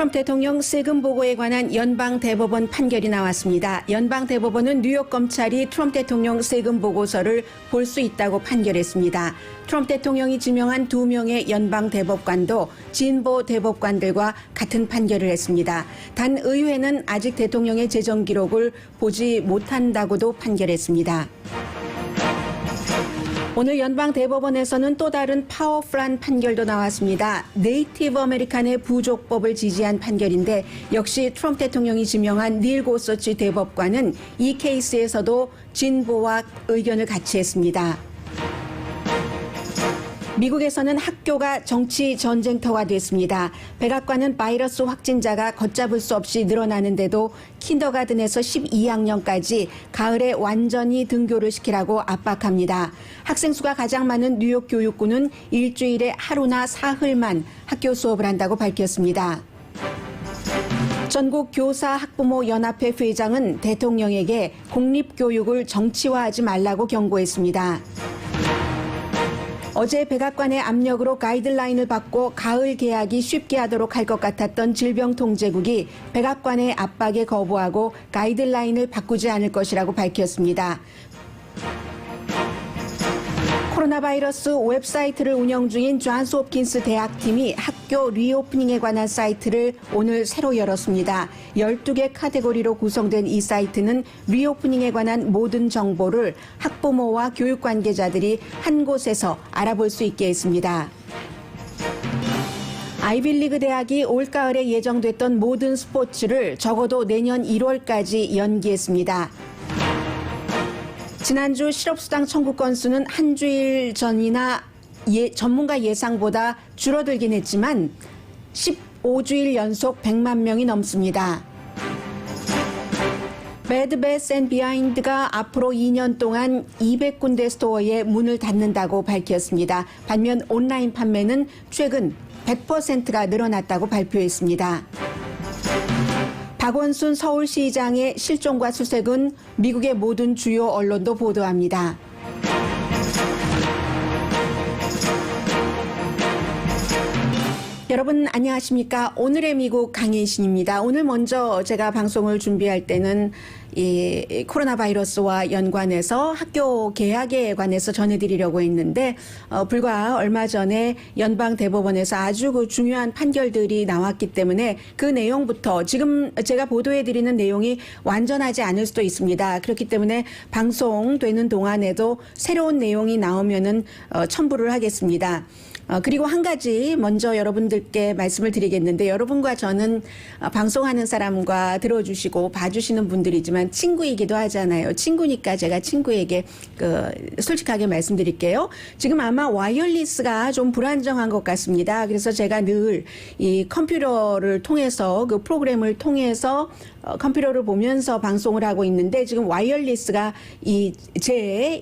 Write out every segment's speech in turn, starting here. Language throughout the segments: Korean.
트럼프 대통령 세금 보고에 관한 연방 대법원 판결이 나왔습니다. 연방 대법원은 뉴욕 검찰이 트럼프 대통령 세금 보고서를 볼 수 있다고 판결했습니다. 트럼프 대통령이 지명한 2명의 연방 대법관도 진보 대법관들과 같은 판결을 했습니다. 단 의회는 아직 대통령의 재정 기록을 보지 못한다고도 판결했습니다. 오늘 연방 대법원에서는 또 다른 파워풀한 판결도 나왔습니다. 네이티브 아메리칸의 부족법을 지지한 판결인데 역시 트럼프 대통령이 지명한 닐 고서치 대법관은 이 케이스에서도 진보와 의견을 같이 했습니다. 미국에서는 학교가 정치 전쟁터가 됐습니다. 백악관은 바이러스 확진자가 걷잡을 수 없이 늘어나는데도 킨더가든에서 12학년까지 가을에 완전히 등교를 시키라고 압박합니다. 학생 수가 가장 많은 뉴욕 교육부는 일주일에 하루나 사흘만 학교 수업을 한다고 밝혔습니다. 전국 교사 학부모 연합회 회장은 대통령에게 공립교육을 정치화하지 말라고 경고했습니다. 어제 백악관의 압력으로 가이드라인을 받고 가을 개학이 쉽게 하도록 할 것 같았던 질병통제국이 백악관의 압박에 거부하고 가이드라인을 바꾸지 않을 것이라고 밝혔습니다. 코로나 바이러스 웹사이트를 운영 중인 존스 홉킨스 대학팀이 학교 리오프닝에 관한 사이트를 오늘 새로 열었습니다. 12개 카테고리로 구성된 이 사이트는 리오프닝에 관한 모든 정보를 학부모와 교육 관계자들이 한 곳에서 알아볼 수 있게 했습니다. 아이빌리그 대학이 올가을에 예정됐던 모든 스포츠를 적어도 내년 1월까지 연기했습니다. 지난주 실업수당 청구 건수는 한 주일 전이나 전문가 예상보다 줄어들긴 했지만 15주일 연속 100만 명이 넘습니다. 배드 베스 앤 비하인드가 앞으로 2년 동안 200군데 스토어에 문을 닫는다고 밝혔습니다. 반면 온라인 판매는 최근 100%가 늘어났다고 발표했습니다. 박원순 서울시장의 실종과 수색은 미국의 모든 주요 언론도 보도합니다. 여러분 안녕하십니까? 오늘의 미국 강혜신입니다. 오늘 먼저 제가 방송을 준비할 때는 이 코로나 바이러스와 연관해서 학교 개학에 관해서 전해드리려고 했는데 불과 얼마 전에 연방 대법원에서 아주 그 중요한 판결들이 나왔기 때문에 그 내용부터 지금 제가 보도해드리는 내용이 완전하지 않을 수도 있습니다. 그렇기 때문에 방송되는 동안에도 새로운 내용이 나오면은 첨부를 하겠습니다. 그리고 한 가지 먼저 여러분들께 말씀을 드리겠는데 여러분과 저는 방송하는 사람과 들어주시고 봐주시는 분들이지만 친구이기도 하잖아요. 친구니까 제가 친구에게 솔직하게 말씀드릴게요. 지금 아마 와이어리스가 좀 불안정한 것 같습니다. 그래서 제가 늘 이 컴퓨터를 통해서 그 프로그램을 통해서 컴퓨터를 보면서 방송을 하고 있는데 지금 와이어리스가 제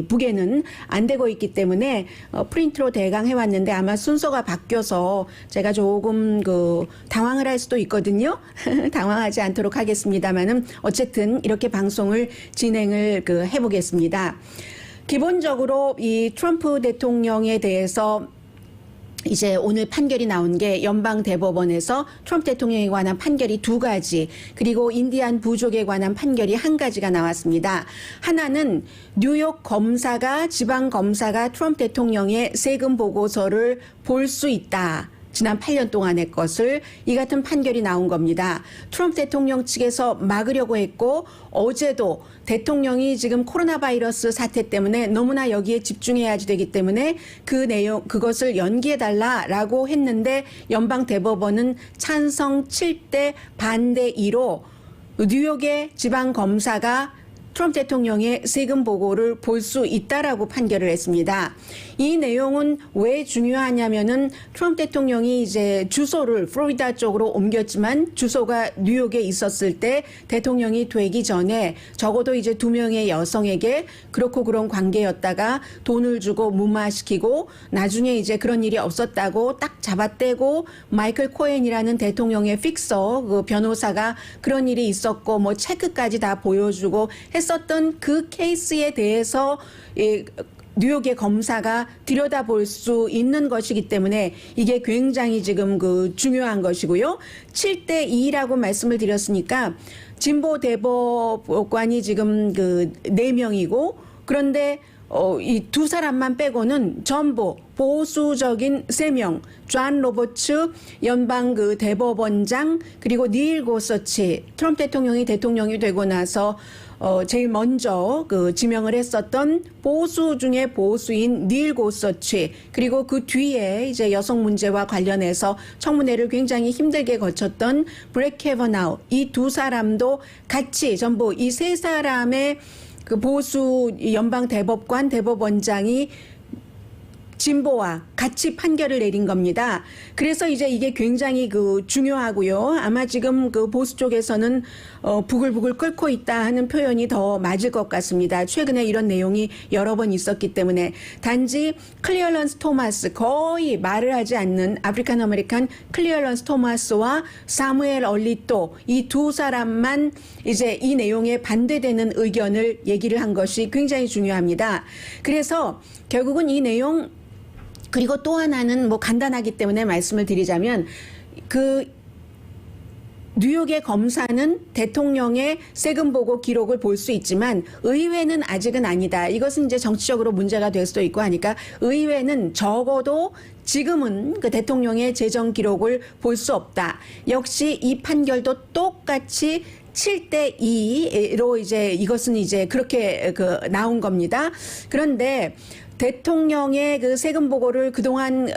북에는 안 되고 있기 때문에 프린트로 대강 해왔는데 아마 순서가 바뀌어서 제가 조금 당황을 할 수도 있거든요. 당황하지 않도록 하겠습니다만은 어쨌든 이렇게 방송을 진행을 해보겠습니다. 기본적으로 이 트럼프 대통령에 대해서 이제 오늘 판결이 나온 게 연방 대법원에서 트럼프 대통령에 관한 판결이 2가지 그리고 인디안 부족에 관한 판결이 1가지가 나왔습니다. 하나는 뉴욕 검사가 지방 검사가 트럼프 대통령의 세금 보고서를 볼 수 있다. 지난 8년 동안의 것을 이 같은 판결이 나온 겁니다. 트럼프 대통령 측에서 막으려고 했고 어제도 대통령이 지금 코로나 바이러스 사태 때문에 너무나 여기에 집중해야 되기 때문에 그것을 연기해달라라고 했는데 연방 대법원은 찬성 7대 반대 2로 뉴욕의 지방 검사가 트럼프 대통령의 세금 보고를 볼 수 있다라고 판결을 했습니다. 이 내용은 왜 중요하냐면은 트럼프 대통령이 이제 주소를 플로리다 쪽으로 옮겼지만 주소가 뉴욕에 있었을 때 대통령이 되기 전에 적어도 이제 2명의 여성에게 그렇고 그런 관계였다가 돈을 주고 무마시키고 나중에 이제 그런 일이 없었다고 딱 잡아떼고 마이클 코엔이라는 대통령의 픽서 그 변호사가 그런 일이 있었고 뭐 체크까지 다 보여주고 했었던 그 케이스에 대해서 뉴욕의 검사가 들여다볼 수 있는 것이기 때문에 이게 굉장히 지금 그 중요한 것이고요. 7대 2라고 말씀을 드렸으니까 진보 대법관이 지금 그 4명이고 그런데 이 두 사람만 빼고는 전부 보수적인 3명, 존 로버츠 연방 그 대법원장 그리고 닐 고서치 트럼프 대통령이 되고 나서 제일 먼저 그 지명을 했었던 보수 중에 보수인 닐 고서치 그리고 그 뒤에 이제 여성 문제와 관련해서 청문회를 굉장히 힘들게 거쳤던 브렛 캐버나우 이 두 사람도 같이 전부 이 세 사람의 그 보수 연방 대법관 대법원장이 진보와 같이 판결을 내린 겁니다. 그래서 이제 이게 굉장히 그 중요하고요. 아마 지금 그 보수 쪽에서는 부글부글 끓고 있다 하는 표현이 더 맞을 것 같습니다. 최근에 이런 내용이 여러 번 있었기 때문에 단지 클리어런스 토마스 거의 말을 하지 않는 아프리칸 아메리칸 클리어런스 토마스와 사무엘 얼리또 이 두 사람만 이제 이 내용에 반대되는 의견을 얘기를 한 것이 굉장히 중요합니다. 그래서 결국은 이 내용 그리고 또 하나는 뭐 간단하기 때문에 말씀을 드리자면 그 뉴욕의 검사는 대통령의 세금 보고 기록을 볼 수 있지만 의회는 아직은 아니다. 이것은 이제 정치적으로 문제가 될 수도 있고 하니까 의회는 적어도 지금은 그 대통령의 재정 기록을 볼 수 없다. 역시 이 판결도 똑같이 7대 2로 이제 이것은 이제 그렇게 그 나온 겁니다. 그런데 대통령의 그 세금 보고를 그동안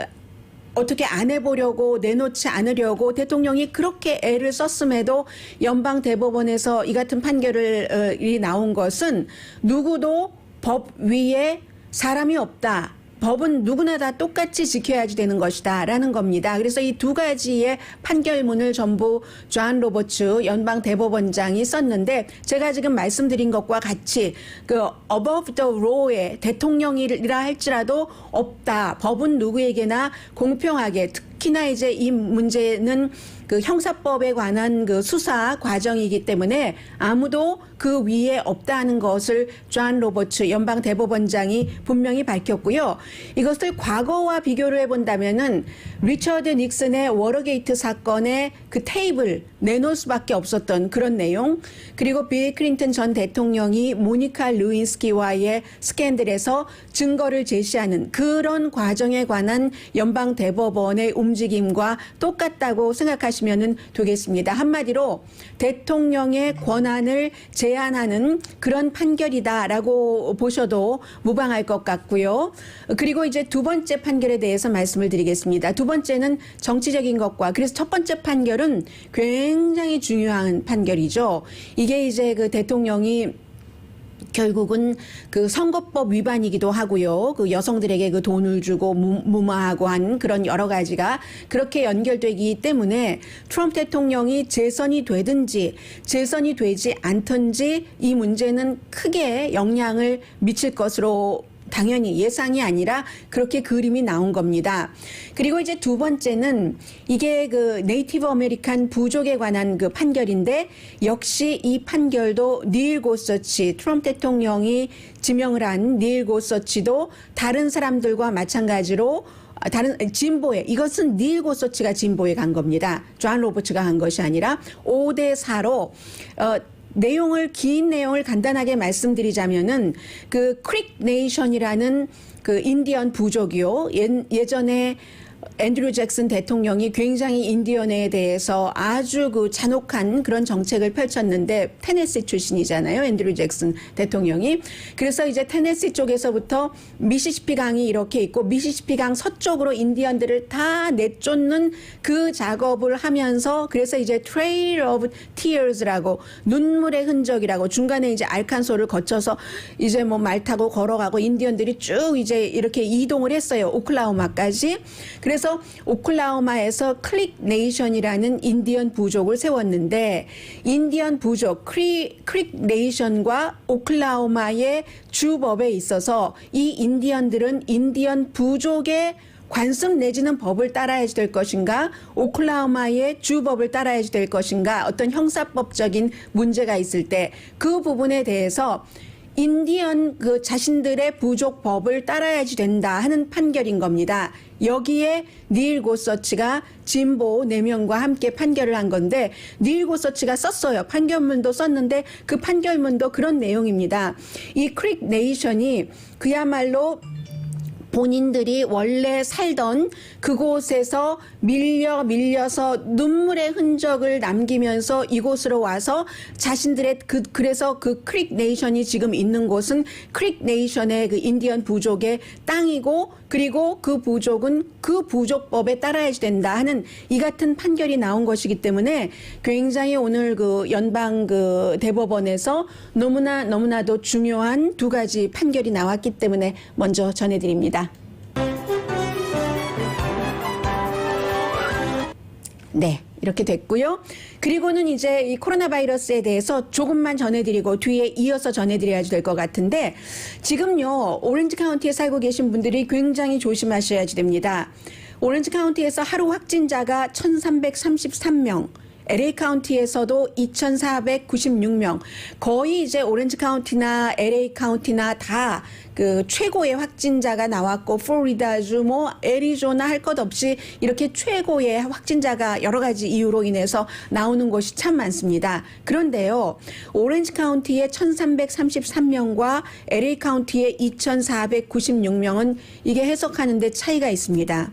어떻게 안 해보려고 내놓지 않으려고 대통령이 그렇게 애를 썼음에도 연방 대법원에서 이 같은 판결이 나온 것은 누구도 법 위에 사람이 없다. 법은 누구나 다 똑같이 지켜야지 되는 것이다 라는 겁니다. 그래서 이 두 가지의 판결문을 전부 존 로버츠 연방 대법원장이 썼는데 제가 지금 말씀드린 것과 같이 그 above the law에 대통령이라 할지라도 없다. 법은 누구에게나 공평하게 특히나 이제 이 문제는 그 형사법에 관한 그 수사 과정이기 때문에 아무도 그 위에 없다는 것을 존 로버츠 연방 대법원장이 분명히 밝혔고요. 이것을 과거와 비교를 해본다면은 리처드 닉슨의 워터게이트 사건의 그 테이블 내놓을 수밖에 없었던 그런 내용, 그리고 빌 클린턴 전 대통령이 모니카 루인스키와의 스캔들에서 증거를 제시하는 그런 과정에 관한 연방 대법원의 움직임과 똑같다고 생각하시면 되겠습니다. 한마디로 대통령의 권한을 제한하는 그런 판결이다라고 보셔도 무방할 것 같고요. 그리고 이제 두 번째 판결에 대해서 말씀을 드리겠습니다. 두 번째는 정치적인 것과, 그래서 첫 번째 판결은 굉장히 중요한 판결이죠. 이게 이제 그 대통령이 결국은 그 선거법 위반이기도 하고요. 그 여성들에게 그 돈을 주고 무마하고 한 그런 여러 가지가 그렇게 연결되기 때문에 트럼프 대통령이 재선이 되든지 재선이 되지 않든지 이 문제는 크게 영향을 미칠 것으로 당연히 예상이 아니라 그렇게 그림이 나온 겁니다. 그리고 이제 두 번째는 이게 그 네이티브 아메리칸 부족에 관한 그 판결인데 역시 이 판결도 닐 고서치 트럼프 대통령이 지명을 한 닐 고서치도 다른 사람들과 마찬가지로 다른 진보에, 이것은 닐 고서치가 진보에 간 겁니다. 존 로버츠가 한 것이 아니라 5대 4로 긴 내용을 간단하게 말씀드리자면은 그 크릭 네이션이라는 그 인디언 부족이요. 예전에 앤드류 잭슨 대통령이 굉장히 인디언에 대해서 아주 그 잔혹한 그런 정책을 펼쳤는데 테네시 출신이잖아요. 앤드류 잭슨 대통령이. 그래서 이제 테네시 쪽에서부터 미시시피 강이 이렇게 있고 미시시피 강 서쪽으로 인디언들을 다 내쫓는 그 작업을 하면서 그래서 이제 Trail of Tears라고 눈물의 흔적이라고 중간에 이제 알칸소를 거쳐서 이제 뭐 말 타고 걸어가고 인디언들이 쭉 이제 이렇게 이동을 했어요. 오클라호마까지. 그래서 오클라호마에서 클릭 네이션이라는 인디언 부족을 세웠는데 인디언 부족 크릭 네이션과 오클라호마의 주법에 있어서 이 인디언들은 인디언 부족의 관습 내지는 법을 따라야지 될 것인가, 오클라호마의 주법을 따라야지 될 것인가, 어떤 형사법적인 문제가 있을 때 그 부분에 대해서 인디언 그 자신들의 부족법을 따라야지 된다 하는 판결인 겁니다. 여기에 닐 고서치가 진보 4명과 함께 판결을 한 건데 닐 고서치가 썼어요. 판결문도 썼는데 그 판결문도 그런 내용입니다. 이 크릭 네이션이 그야말로 본인들이 원래 살던 그곳에서 밀려서 눈물의 흔적을 남기면서 이곳으로 와서 자신들의 그래서 그 크릭 네이션이 지금 있는 곳은 크릭 네이션의 그 인디언 부족의 땅이고 그리고 그 부족은 그 부족법에 따라야지 된다 하는 이 같은 판결이 나온 것이기 때문에 굉장히 오늘 그 연방 그 대법원에서 너무나도 중요한 2가지 판결이 나왔기 때문에 먼저 전해드립니다. 네, 이렇게 됐고요. 그리고는 이제 이 코로나 바이러스에 대해서 조금만 전해드리고 뒤에 이어서 전해드려야 될 것 같은데 지금요 오렌지 카운티에 살고 계신 분들이 굉장히 조심하셔야지 됩니다. 오렌지 카운티에서 하루 확진자가 1,333명, LA 카운티에서도 2,496명, 거의 이제 오렌지 카운티나 LA 카운티나 다 그 최고의 확진자가 나왔고 플로리다주 뭐 애리조나 할 것 없이 이렇게 최고의 확진자가 여러 가지 이유로 인해서 나오는 곳이 참 많습니다. 그런데요, 오렌지 카운티의 1,333명과 LA 카운티의 2,496명은 이게 해석하는 데 차이가 있습니다.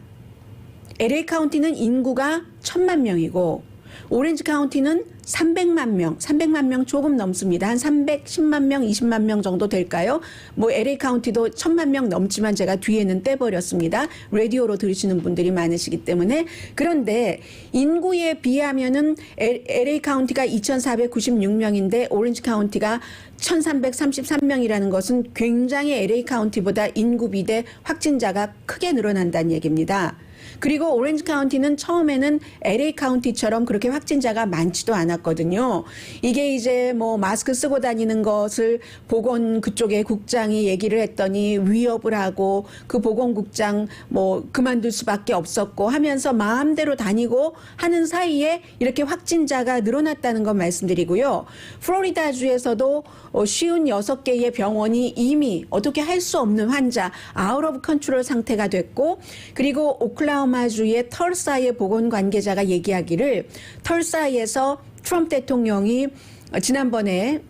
LA 카운티는 인구가 1,000만 명이고 오렌지 카운티는 300만 명 조금 넘습니다. 한 310만 명, 20만 명 정도 될까요? 뭐 LA 카운티도 1000만 명 넘지만 제가 뒤에는 떼버렸습니다. 라디오로 들으시는 분들이 많으시기 때문에. 그런데 인구에 비하면은 LA 카운티가 2,496명인데 오렌지 카운티가 1,333명이라는 것은 굉장히 LA 카운티보다 인구 비대 확진자가 크게 늘어난다는 얘기입니다. 그리고 오렌지 카운티는 처음에는 LA 카운티처럼 그렇게 확진자가 많지도 않았거든요. 이게 이제 뭐 마스크 쓰고 다니는 것을 보건 그쪽의 국장이 얘기를 했더니 위협을 하고 그 보건국장 뭐 그만둘 수밖에 없었고 하면서 마음대로 다니고 하는 사이에 이렇게 확진자가 늘어났다는 건 말씀드리고요. 플로리다주에서도 56개의 병원이 이미 어떻게 할 수 없는 환자, 아웃 오브 컨트롤 상태가 됐고, 그리고 오클라호마주의 털사의 보건 관계자가 얘기하기를 털사에서 트럼프 대통령이 지난번에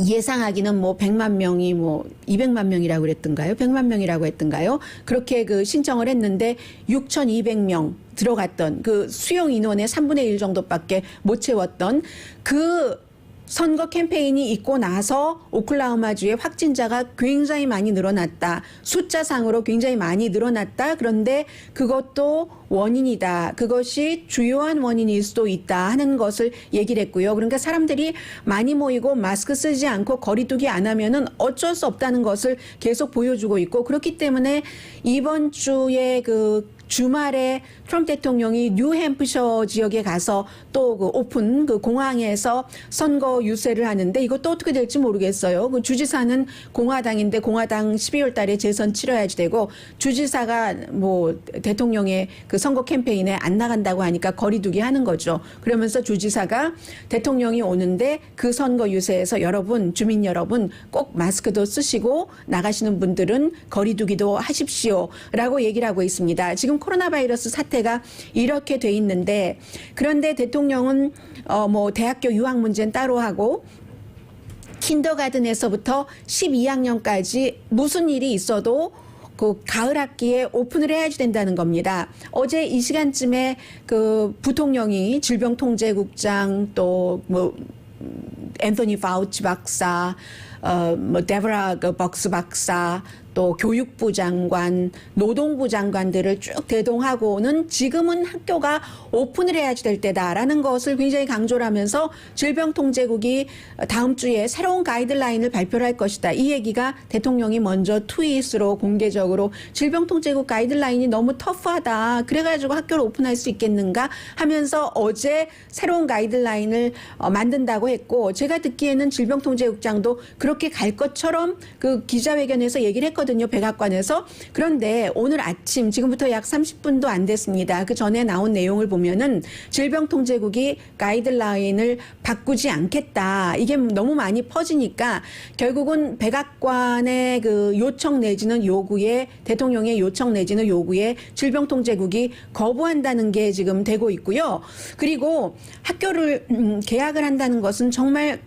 예상하기는 뭐 100만 명이 뭐 200만 명이라고 그랬던가요? 100만 명이라고 했던가요? 그렇게 그 신청을 했는데 6,200명 들어갔던 그 수용 인원의 3분의 1 정도밖에 못 채웠던 그 선거 캠페인이 있고 나서 오클라호마주의 확진자가 굉장히 많이 늘어났다. 숫자상으로 굉장히 많이 늘어났다. 그런데 그것도 원인이다. 그것이 주요한 원인일 수도 있다 하는 것을 얘기를 했고요. 그러니까 사람들이 많이 모이고 마스크 쓰지 않고 거리 두기 안 하면은 어쩔 수 없다는 것을 계속 보여주고 있고, 그렇기 때문에 이번 주에 그 주말에 트럼프 대통령이 뉴햄프셔 지역에 가서 또 그 오픈 그 공항에서 선거 유세를 하는데 이것도 어떻게 될지 모르겠어요. 그 주지사는 공화당인데 공화당 12월 달에 재선 치러야지 되고, 주지사가 뭐 대통령의 그 선거 캠페인에 안 나간다고 하니까 거리두기 하는 거죠. 그러면서 주지사가 대통령이 오는데 그 선거 유세에서 여러분, 주민 여러분 꼭 마스크도 쓰시고 나가시는 분들은 거리두기도 하십시오라고 얘기를 하고 있습니다. 지금 코로나 바이러스 사태가 이렇게 돼 있는데, 그런데 대통령은 뭐 대학교 유학 문제는 따로 하고 킨더가든에서부터 12학년까지 무슨 일이 있어도 그 가을 학기에 오픈을 해야지 된다는 겁니다. 어제 이 시간쯤에 그 부통령이 질병통제국장 또 뭐 앤서니 파우치 박사, 뭐 데보라 벅스 박사, 또 교육부 장관, 노동부 장관들을 쭉 대동하고는 지금은 학교가 오픈을 해야지 될 때다라는 것을 굉장히 강조를 하면서 질병통제국이 다음 주에 새로운 가이드라인을 발표를 할 것이다. 이 얘기가 대통령이 먼저 트윗으로 공개적으로 질병통제국 가이드라인이 너무 터프하다. 그래가지고 학교를 오픈할 수 있겠는가 하면서 어제 새로운 가이드라인을 만든다고 했고, 제가 듣기에는 질병통제국장도 그렇게 갈 것처럼 그 기자회견에서 얘기를 했거든요. 했거든요. 백악관에서. 그런데 오늘 아침 지금부터 약 30분도 안 됐습니다. 그 전에 나온 내용을 보면은 질병통제국이 가이드라인을 바꾸지 않겠다. 이게 너무 많이 퍼지니까 결국은 백악관의 그 요청 내지는 요구에 대통령의 요청 내지는 요구에 질병통제국이 거부한다는 게 지금 되고 있고요. 그리고 학교를 개학을 한다는 것은 정말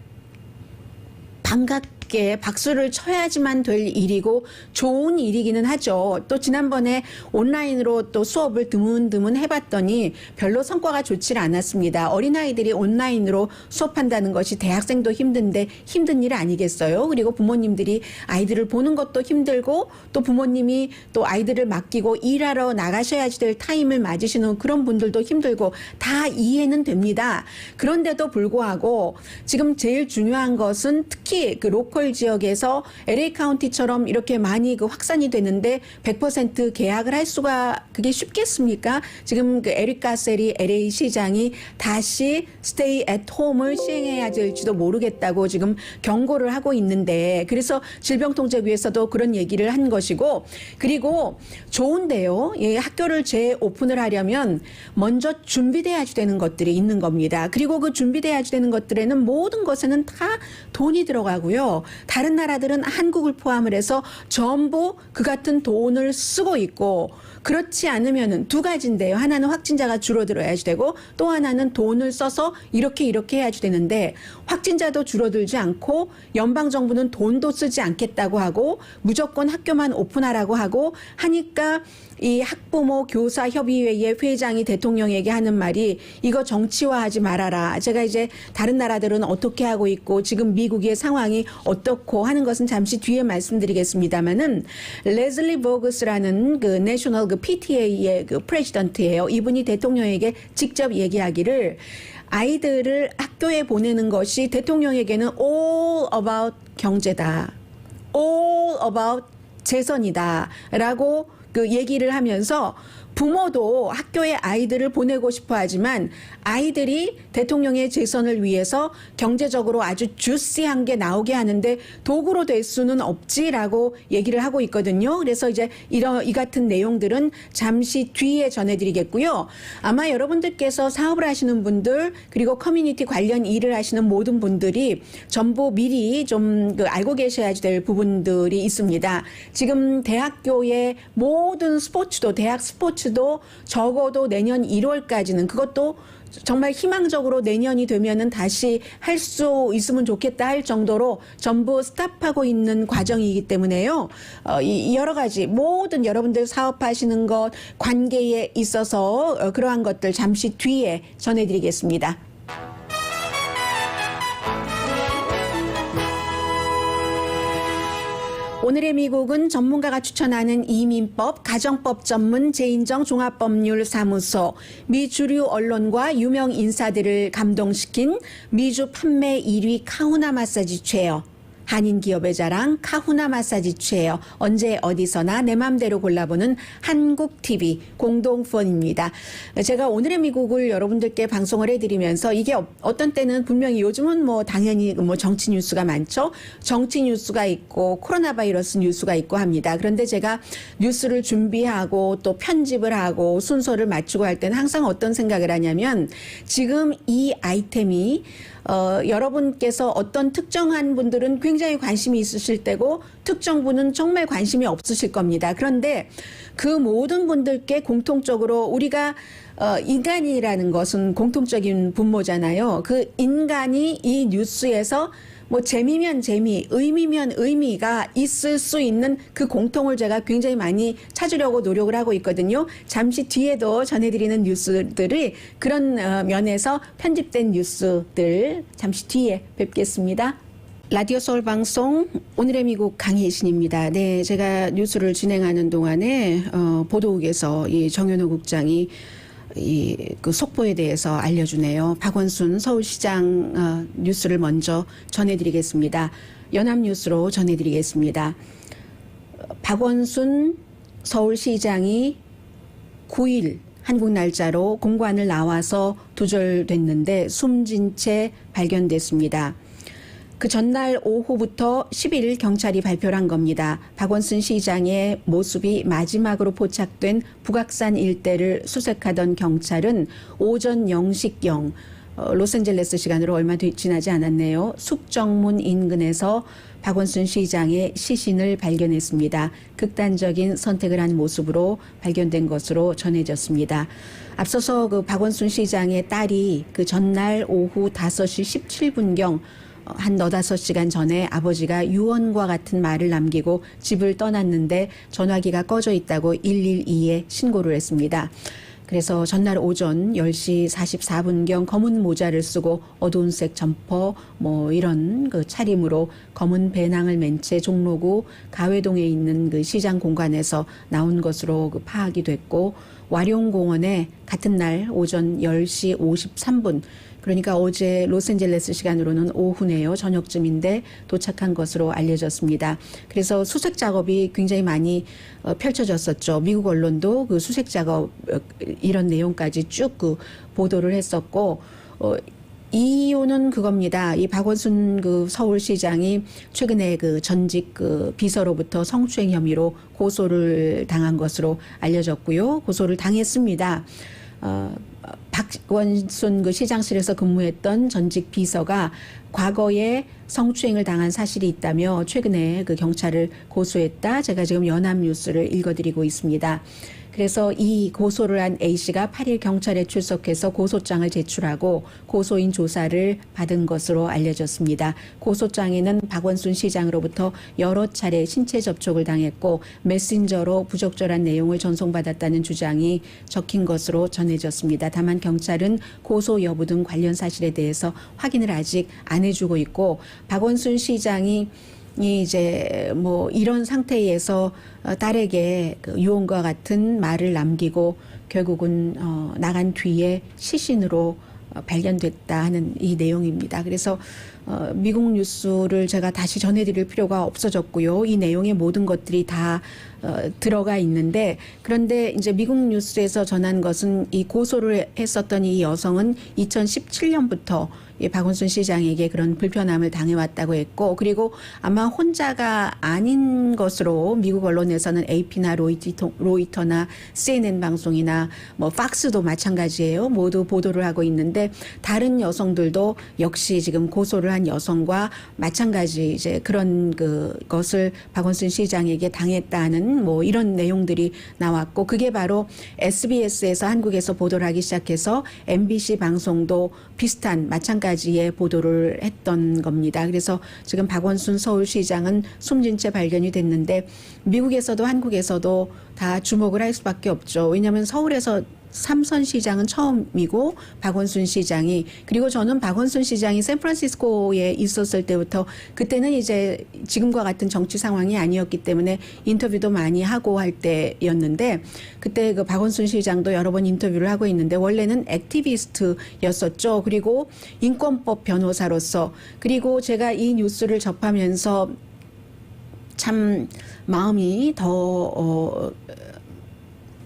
반갑게 박수를 쳐야지만 될 일이고 좋은 일이기는 하죠. 또 지난번에 온라인으로 또 수업을 드문드문 해봤더니 별로 성과가 좋지 않았습니다. 어린아이들이 온라인으로 수업한다는 것이 대학생도 힘든데 힘든 일 아니겠어요? 그리고 부모님들이 아이들을 보는 것도 힘들고 또 부모님이 또 아이들을 맡기고 일하러 나가셔야지 될 타임을 맞으시는 그런 분들도 힘들고 다 이해는 됩니다. 그런데도 불구하고 지금 제일 중요한 것은 특히 그 로컬 지역에서 LA 카운티처럼 이렇게 많이 그 확산이 되는데 100% 계약을 할 수가 그게 쉽겠습니까? 지금 그 에릭 가셀이 LA 시장이 다시 스테이 앳 홈을 시행해야 될지도 모르겠다고 지금 경고를 하고 있는데 그래서 질병통제부에서도 그런 얘기를 한 것이고 그리고 좋은데요. 예, 학교를 재오픈을 하려면 먼저 준비돼야지 되는 것들이 있는 겁니다. 그리고 그 준비돼야지 되는 것들에는 모든 것에는 다 돈이 들어가고요. 다른 나라들은 한국을 포함을 해서 전부 그 같은 돈을 쓰고 있고 그렇지 않으면은 두 가지인데요. 하나는 확진자가 줄어들어야지 되고 또 하나는 돈을 써서 이렇게 해야지 되는데 확진자도 줄어들지 않고 연방정부는 돈도 쓰지 않겠다고 하고 무조건 학교만 오픈하라고 하고 하니까 이 학부모 교사 협의회의 회장이 대통령에게 하는 말이 이거 정치화하지 말아라. 제가 이제 다른 나라들은 어떻게 하고 있고 지금 미국의 상황이 어떻고 하는 것은 잠시 뒤에 말씀드리겠습니다만은 레슬리 버그스라는 그 내셔널 그 PTA의 그 프레지던트예요. 이분이 대통령에게 직접 얘기하기를 아이들을 학교에 보내는 것이 대통령에게는 all about 경제다. all about 재선이다라고 그 얘기를 하면서 부모도 학교에 아이들을 보내고 싶어 하지만 아이들이 대통령의 재선을 위해서 경제적으로 아주 주시한 게 나오게 하는데 도구로 될 수는 없지라고 얘기를 하고 있거든요. 그래서 이제 이 같은 내용들은 잠시 뒤에 전해드리겠고요. 아마 여러분들께서 사업을 하시는 분들 그리고 커뮤니티 관련 일을 하시는 모든 분들이 전부 미리 좀 그 알고 계셔야 될 부분들이 있습니다. 지금 대학교의 모든 스포츠도 대학 스포츠도 적어도 내년 1월까지는 그것도 정말 희망적으로 내년이 되면은 다시 할 수 있으면 좋겠다 할 정도로 전부 스탑하고 있는 과정이기 때문에요. 여러 가지 모든 여러분들 사업하시는 것 관계에 있어서 그러한 것들 잠시 뒤에 전해드리겠습니다. 오늘의 미국은 전문가가 추천하는 이민법, 가정법 전문 재인정 종합법률사무소, 미 주류 언론과 유명 인사들을 감동시킨 미주 판매 1위 카후나 마사지 체어, 한인 기업의 자랑 카후나 마사지 체어, 언제 어디서나 내 맘대로 골라보는 한국TV 공동후원입니다. 제가 오늘의 미국을 여러분들께 방송을 해드리면서 이게 어떤 때는 분명히 요즘은 뭐 당연히 뭐 정치 뉴스가 많죠. 정치 뉴스가 있고 코로나 바이러스 뉴스가 있고 합니다. 그런데 제가 뉴스를 준비하고 또 편집을 하고 순서를 맞추고 할 때는 항상 어떤 생각을 하냐면 지금 이 아이템이 여러분께서 어떤 특정한 분들은 굉장히 관심이 있으실 때고 특정 분은 정말 관심이 없으실 겁니다. 그런데 그 모든 분들께 공통적으로 우리가 인간이라는 것은 공통적인 분모잖아요. 그 인간이 이 뉴스에서 뭐 재미면 재미, 의미면 의미가 있을 수 있는 그 공통을 제가 굉장히 많이 찾으려고 노력을 하고 있거든요. 잠시 뒤에도 전해드리는 뉴스들이 그런 면에서 편집된 뉴스들 잠시 뒤에 뵙겠습니다. 라디오 서울 방송 오늘의 미국 강혜신입니다. 네, 제가 뉴스를 진행하는 동안에 보도국에서 이 정현호 국장이 그 속보에 대해서 알려주네요. 박원순 서울시장 뉴스를 먼저 전해드리겠습니다. 연합뉴스로 전해드리겠습니다. 박원순 서울시장이 9일 한국 날짜로 공관을 나와서 두절됐는데 숨진 채 발견됐습니다. 그 전날 오후부터 10일 경찰이 발표를 한 겁니다. 박원순 시장의 모습이 마지막으로 포착된 북악산 일대를 수색하던 경찰은 오전 0시경 로스앤젤레스 시간으로 얼마 지나지 않았네요. 숙정문 인근에서 박원순 시장의 시신을 발견했습니다. 극단적인 선택을 한 모습으로 발견된 것으로 전해졌습니다. 앞서서 그 박원순 시장의 딸이 그 전날 오후 5시 17분경 한 4-5시간 전에 아버지가 유언과 같은 말을 남기고 집을 떠났는데 전화기가 꺼져 있다고 112에 신고를 했습니다. 그래서 전날 오전 10시 44분경 검은 모자를 쓰고 어두운색 점퍼 이런 그 차림으로 검은 배낭을 맨 채 종로구 가회동에 있는 그 시장 공간에서 나온 것으로 그 파악이 됐고, 와룡공원에 같은 날 오전 10시 53분, 그러니까 어제 로스앤젤레스 시간으로는 오후네요. 저녁쯤인데 도착한 것으로 알려졌습니다. 그래서 수색 작업이 굉장히 많이 펼쳐졌었죠. 미국 언론도 그 수색 작업 이런 내용까지 쭉 그 보도를 했었고, 이유는 그겁니다. 이 박원순 그 서울시장이 최근에 그 전직 그 비서로부터 성추행 혐의로 고소를 당한 것으로 알려졌고요. 고소를 당했습니다. 박원순 그 시장실에서 근무했던 전직 비서가 과거에 성추행을 당한 사실이 있다며 최근에 그 경찰을 고소했다. 제가 지금 연합뉴스를 읽어드리고 있습니다. 그래서 이 고소를 한 A씨가 8일 경찰에 출석해서 고소장을 제출하고 고소인 조사를 받은 것으로 알려졌습니다. 고소장에는 박원순 시장으로부터 여러 차례 신체 접촉을 당했고 메신저로 부적절한 내용을 전송받았다는 주장이 적힌 것으로 전해졌습니다. 다만 경찰은 고소 여부 등 관련 사실에 대해서 확인을 아직 안 해주고 있고, 박원순 시장이 이제 이런 상태에서 딸에게 그 유언과 같은 말을 남기고 결국은 나간 뒤에 시신으로 발견됐다 하는 이 내용입니다. 그래서 미국 뉴스를 제가 다시 전해드릴 필요가 없어졌고요. 이 내용의 모든 것들이 다 들어가 있는데, 그런데 이제 미국 뉴스에서 전한 것은 이 고소를 했었던 이 여성은 2017년부터 박원순 시장에게 그런 불편함을 당해왔다고 했고, 그리고 아마 혼자가 아닌 것으로 미국 언론에서는 AP나 로이터나 CNN 방송이나 팍스도 마찬가지예요. 모두 보도를 하고 있는데, 다른 여성들도 역시 지금 고소를 한 여성과 마찬가지 이제 그런 것을 박원순 시장에게 당했다는 이런 내용들이 나왔고, 그게 바로 SBS에서 한국에서 보도를 하기 시작해서 MBC 방송도 비슷한 마찬가지의 보도를 했던 겁니다. 그래서 지금 박원순 서울시장은 숨진 채 발견이 됐는데 미국에서도 한국에서도 다 주목을 할 수밖에 없죠. 왜냐하면 서울에서 삼선 시장은 처음이고 박원순 시장이, 그리고 저는 박원순 시장이 샌프란시스코에 있었을 때부터 그때는 이제 지금과 같은 정치 상황이 아니었기 때문에 인터뷰도 많이 하고 할 때였는데, 그때 그 박원순 시장도 여러 번 인터뷰를 하고 있는데 원래는 액티비스트였었죠. 그리고 인권법 변호사로서, 그리고 제가 이 뉴스를 접하면서 참 마음이 더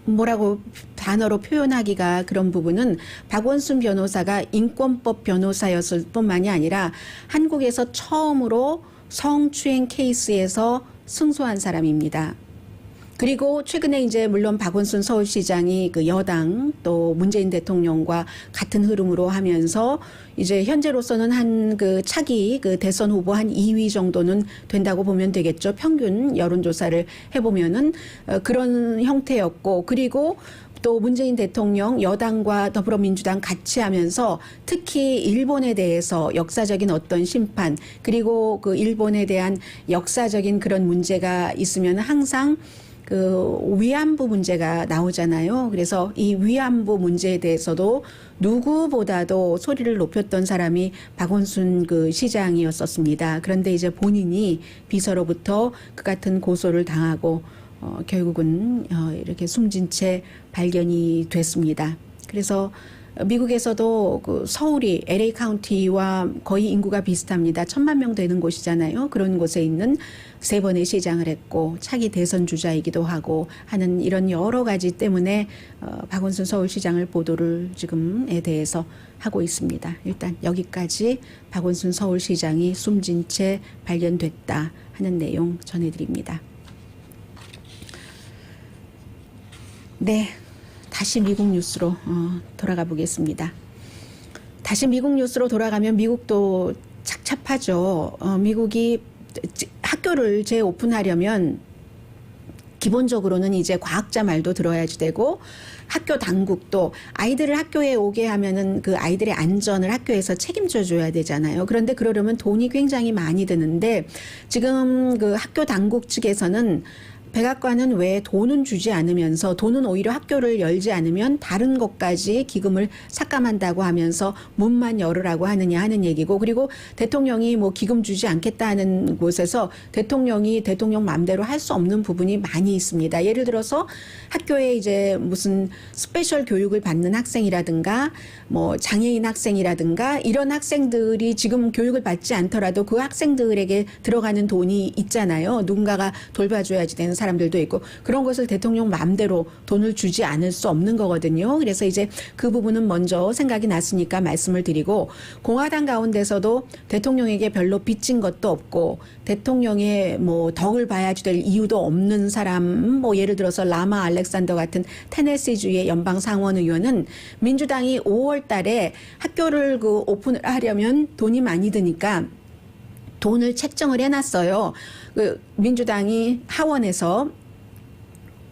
뭐라고 단어로 표현하기가 그런 부분은, 박원순 변호사가 인권법 변호사였을 뿐만이 아니라 한국에서 처음으로 성추행 케이스에서 승소한 사람입니다. 그리고 최근에 이제 물론 박원순 서울시장이 그 여당 또 문재인 대통령과 같은 흐름으로 하면서 이제 현재로서는 한 그 차기 그 대선 후보 한 2위 정도는 된다고 보면 되겠죠. 평균 여론조사를 해보면은 그런 형태였고, 그리고 또 문재인 대통령 여당과 더불어민주당 같이 하면서 특히 일본에 대해서 역사적인 어떤 심판, 그리고 그 일본에 대한 역사적인 그런 문제가 있으면 항상 그 위안부 문제가 나오잖아요. 그래서 이 위안부 문제에 대해서도 누구보다도 소리를 높였던 사람이 박원순 그 시장이었었습니다. 그런데 이제 본인이 비서로부터 그 같은 고소를 당하고 결국은 이렇게 숨진 채 발견이 됐습니다. 그래서 미국에서도 그 서울이 LA 카운티와 거의 인구가 비슷합니다. 1,000만 명 되는 곳이잖아요. 그런 곳에 있는 3번의 시장을 했고 차기 대선 주자이기도 하고 하는 이런 여러 가지 때문에 박원순 서울시장을 보도를 지금에 대해서 하고 있습니다. 일단 여기까지 박원순 서울시장이 숨진 채 발견됐다 하는 내용 전해드립니다. 네, 다시 미국 뉴스로 돌아가 보겠습니다. 다시 미국 뉴스로 돌아가면 미국도 착잡하죠. 미국이 학교를 재오픈하려면 기본적으로는 이제 과학자 말도 들어야지 되고 학교 당국도 아이들을 학교에 오게 하면은 그 아이들의 안전을 학교에서 책임져 줘야 되잖아요. 그런데 그러려면 돈이 굉장히 많이 드는데 지금 그 학교 당국 측에서는 백악관은 왜 돈은 주지 않으면서 돈은 오히려 학교를 열지 않으면 다른 것까지 기금을 삭감한다고 하면서 문만 열으라고 하느냐 하는 얘기고, 그리고 대통령이 뭐 기금 주지 않겠다는 곳에서 대통령이 대통령 마음대로 할 수 없는 부분이 많이 있습니다. 예를 들어서 학교에 이제 무슨 스페셜 교육을 받는 학생이라든가 뭐 장애인 학생이라든가 이런 학생들이 지금 교육을 받지 않더라도 그 학생들에게 들어가는 돈이 있잖아요. 누군가가 돌봐줘야지 되는 사람들도 있고, 그런 것을 대통령 마음대로 돈을 주지 않을 수 없는 거거든요. 그래서 이제 그 부분은 먼저 생각이 났으니까 말씀을 드리고, 공화당 가운데서도 대통령에게 별로 빚진 것도 없고 대통령의 뭐 덕을 봐야지 될 이유도 없는 사람, 뭐 예를 들어서 라마 알렉산더 같은 테네시주의 연방 상원 의원은 민주당이 5월 달에 학교를 그 오픈을 하려면 돈이 많이 드니까 돈을 책정을 해놨어요. 그 민주당이 하원에서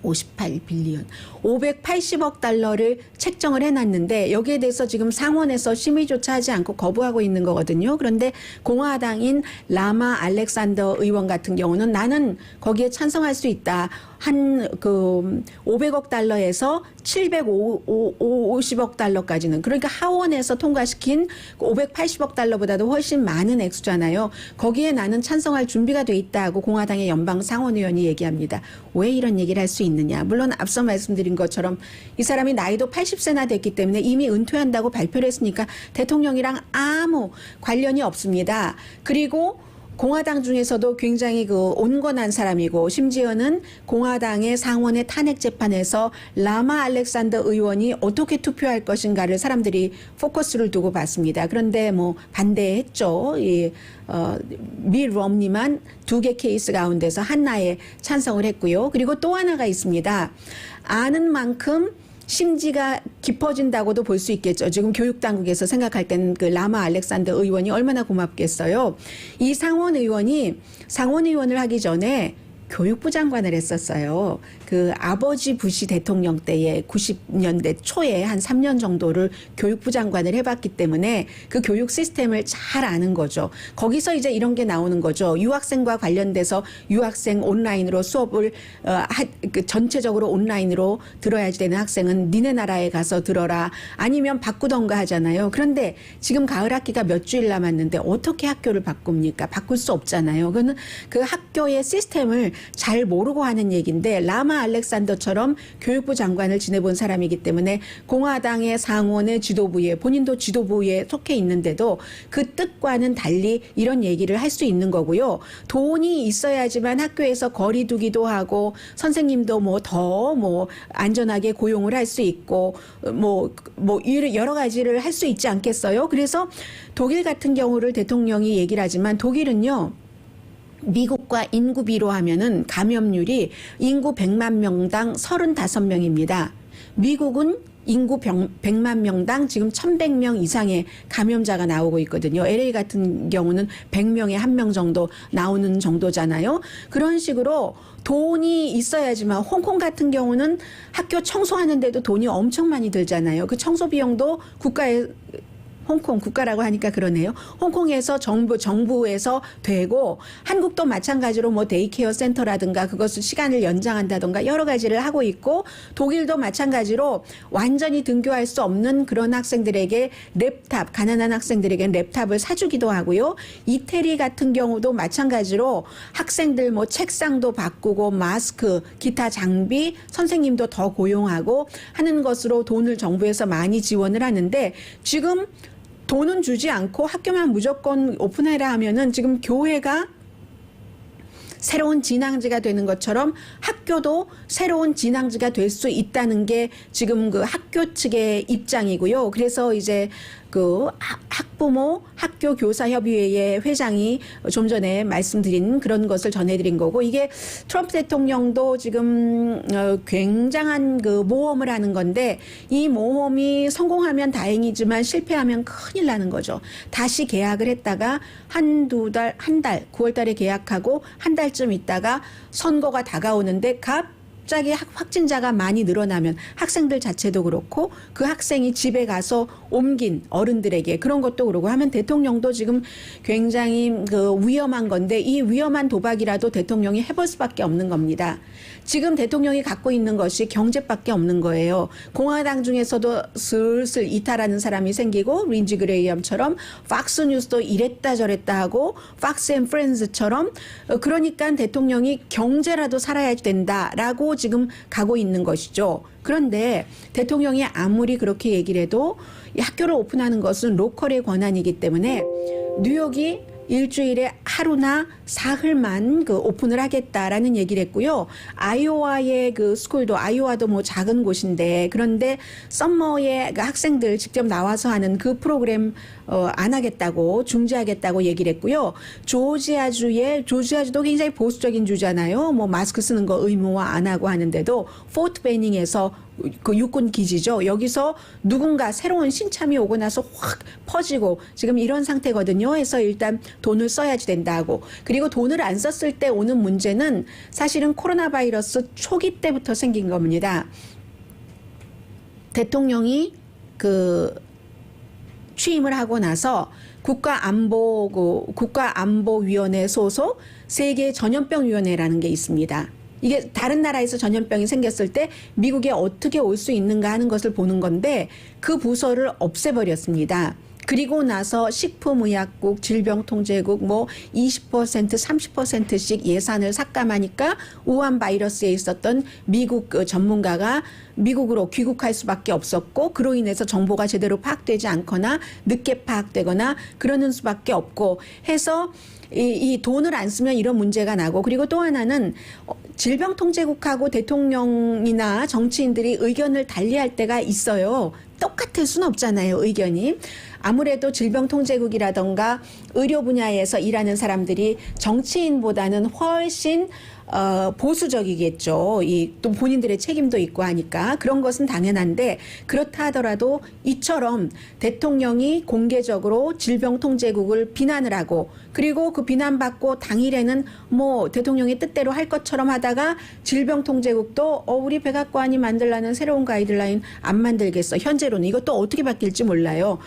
58빌리언 580억 달러를 책정을 해놨는데 여기에 대해서 지금 상원에서 심의조차 하지 않고 거부하고 있는 거거든요. 그런데 공화당인 라마 알렉산더 의원 같은 경우는 나는 거기에 찬성할 수 있다. 한 그 500억 달러에서 750억 달러까지는, 그러니까 하원에서 통과시킨 580억 달러보다도 훨씬 많은 액수잖아요. 거기에 나는 찬성할 준비가 돼 있다고 공화당의 연방 상원 의원이 얘기합니다. 왜 이런 얘기를 할 수 있느냐? 물론 앞서 말씀드린 것처럼 이 사람이 나이도 80세나 됐기 때문에 이미 은퇴한다고 발표를 했으니까 대통령이랑 아무 관련이 없습니다. 그리고 공화당 중에서도 굉장히 그 온건한 사람이고, 심지어는 공화당의 상원의 탄핵 재판에서 라마 알렉산더 의원이 어떻게 투표할 것인가를 사람들이 포커스를 두고 봤습니다. 그런데 뭐 반대했죠. 미 럼니만 2개 케이스 가운데서 하나에 찬성을 했고요. 그리고 또 하나가 있습니다. 아는 만큼 심지가 깊어진다고도 볼 수 있겠죠. 지금 교육당국에서 생각할 때는 그 라마 알렉산더 의원이 얼마나 고맙겠어요. 이 상원 의원을 하기 전에 교육부 장관을 했었어요. 그 아버지 부시 대통령 때에 90년대 초에 한 3년 정도를 교육부 장관을 해봤기 때문에 그 교육 시스템을 잘 아는 거죠. 거기서 이제 이런 게 나오는 거죠. 유학생과 관련돼서 유학생 온라인으로 수업을 전체적으로 온라인으로 들어야지 되는 학생은 니네 나라에 가서 들어라, 아니면 바꾸던가 하잖아요. 그런데 지금 가을 학기가 몇 주일 남았는데 어떻게 학교를 바꿉니까? 바꿀 수 없잖아요. 그거는 그 학교의 시스템을 잘 모르고 하는 얘기인데, 라마 알렉산더처럼 교육부 장관을 지내본 사람이기 때문에 공화당의 상원의 지도부에, 본인도 지도부에 속해 있는데도 그 뜻과는 달리 이런 얘기를 할 수 있는 거고요. 돈이 있어야지만 학교에서 거리 두기도 하고 선생님도 뭐 더 뭐 안전하게 고용을 할 수 있고 뭐 여러 가지를 할 수 있지 않겠어요? 그래서 독일 같은 경우를 대통령이 얘기를 하지만, 독일은요 미국과 인구 비로 하면은 감염률이 인구 100만 명당 35명입니다. 미국은 인구 100만 명당 지금 1,100명 이상의 감염자가 나오고 있거든요. LA 같은 경우는 100명에 1명 정도 나오는 정도잖아요. 그런 식으로 돈이 있어야지만, 홍콩 같은 경우는 학교 청소하는데도 돈이 엄청 많이 들잖아요. 그 청소 비용도 국가에 홍콩 국가라고 하니까 그러네요. 홍콩에서 정부에서 되고 한국도 마찬가지로 뭐 데이케어 센터라든가 그것을 시간을 연장한다든가 여러 가지를 하고 있고 독일도 마찬가지로 완전히 등교할 수 없는 그런 학생들에게 랩탑, 가난한 학생들에게 랩탑을 사주기도 하고요. 이태리 같은 경우도 마찬가지로 학생들 뭐 책상도 바꾸고 마스크, 기타 장비, 선생님도 더 고용하고 하는 것으로 돈을 정부에서 많이 지원을 하는데 지금 돈은 주지 않고 학교만 무조건 오픈해라 하면은 지금 교회가 새로운 진앙지가 되는 것처럼 학교도 새로운 진앙지가 될 수 있다는 게 지금 그 학교 측의 입장이고요. 그래서 이제 그 학부모 학교 교사협의회의 회장이 좀 전에 말씀드린 그런 것을 전해드린 거고 이게 트럼프 대통령도 지금 굉장한 그 모험을 하는 건데 이 모험이 성공하면 다행이지만 실패하면 큰일 나는 거죠. 다시 계약을 했다가 한 달, 9월 달에 계약하고 한 달쯤 있다가 선거가 다가오는데 갑자기 확진자가 많이 늘어나면 학생들 자체도 그렇고 그 학생이 집에 가서 옮긴 어른들에게 그런 것도 그러고 하면 대통령도 지금 굉장히 그 위험한 건데 이 위험한 도박이라도 대통령이 해볼 수밖에 없는 겁니다. 지금 대통령이 갖고 있는 것이 경제밖에 없는 거예요. 공화당 중에서도 슬슬 이탈하는 사람이 생기고 린지 그레이엄처럼 팍스뉴스도 이랬다 저랬다 하고 팍스 앤 프렌즈처럼 그러니까 대통령이 경제라도 살아야 된다라고 지금 가고 있는 것이죠. 그런데 대통령이 아무리 그렇게 얘기를 해도 이 학교를 오픈하는 것은 로컬의 권한이기 때문에 뉴욕이 일주일에 하루나 사흘만 그 오픈을 하겠다라는 얘기를 했고요. 아이오와의 그 스쿨도 아이오와도 뭐 작은 곳인데 그런데 썸머에 그 학생들 직접 나와서 하는 그 프로그램 안 하겠다고 중지하겠다고 얘기를 했고요. 조지아주도 굉장히 보수적인 주잖아요. 뭐 마스크 쓰는 거 의무화 안 하고 하는데도 포트 베닝에서 그 육군 기지죠. 여기서 누군가 새로운 신참이 오고 나서 확 퍼지고 지금 이런 상태거든요. 해서 일단 돈을 써야지 된다고. 그리고 돈을 안 썼을 때 오는 문제는 사실은 코로나 바이러스 초기 때부터 생긴 겁니다. 대통령이 그 취임을 하고 나서 국가안보위원회 소속 세계 전염병위원회라는 게 있습니다. 이게 다른 나라에서 전염병이 생겼을 때 미국에 어떻게 올 수 있는가 하는 것을 보는 건데 그 부서를 없애버렸습니다. 그리고 나서 식품의약국, 질병통제국 뭐 20%, 30%씩 예산을 삭감하니까 우한 바이러스에 있었던 미국 전문가가 미국으로 귀국할 수밖에 없었고 그로 인해서 정보가 제대로 파악되지 않거나 늦게 파악되거나 그러는 수밖에 없고 해서 이 돈을 안 쓰면 이런 문제가 나고 그리고 또 하나는 질병통제국하고 대통령이나 정치인들이 의견을 달리할 때가 있어요. 똑같을 수는 없잖아요, 의견이. 아무래도 질병통제국이라던가 의료 분야에서 일하는 사람들이 정치인보다는 훨씬 보수적이겠죠. 또 본인들의 책임도 있고 하니까 그런 것은 당연한데 그렇다 하더라도 이처럼 대통령이 공개적으로 질병통제국을 비난을 하고 그리고 그 비난받고 당일에는 뭐 대통령의 뜻대로 할 것처럼 하다가 질병통제국도 우리 백악관이 만들라는 새로운 가이드라인 안 만들겠어. 현재로는 이것도 어떻게 바뀔지 몰라요.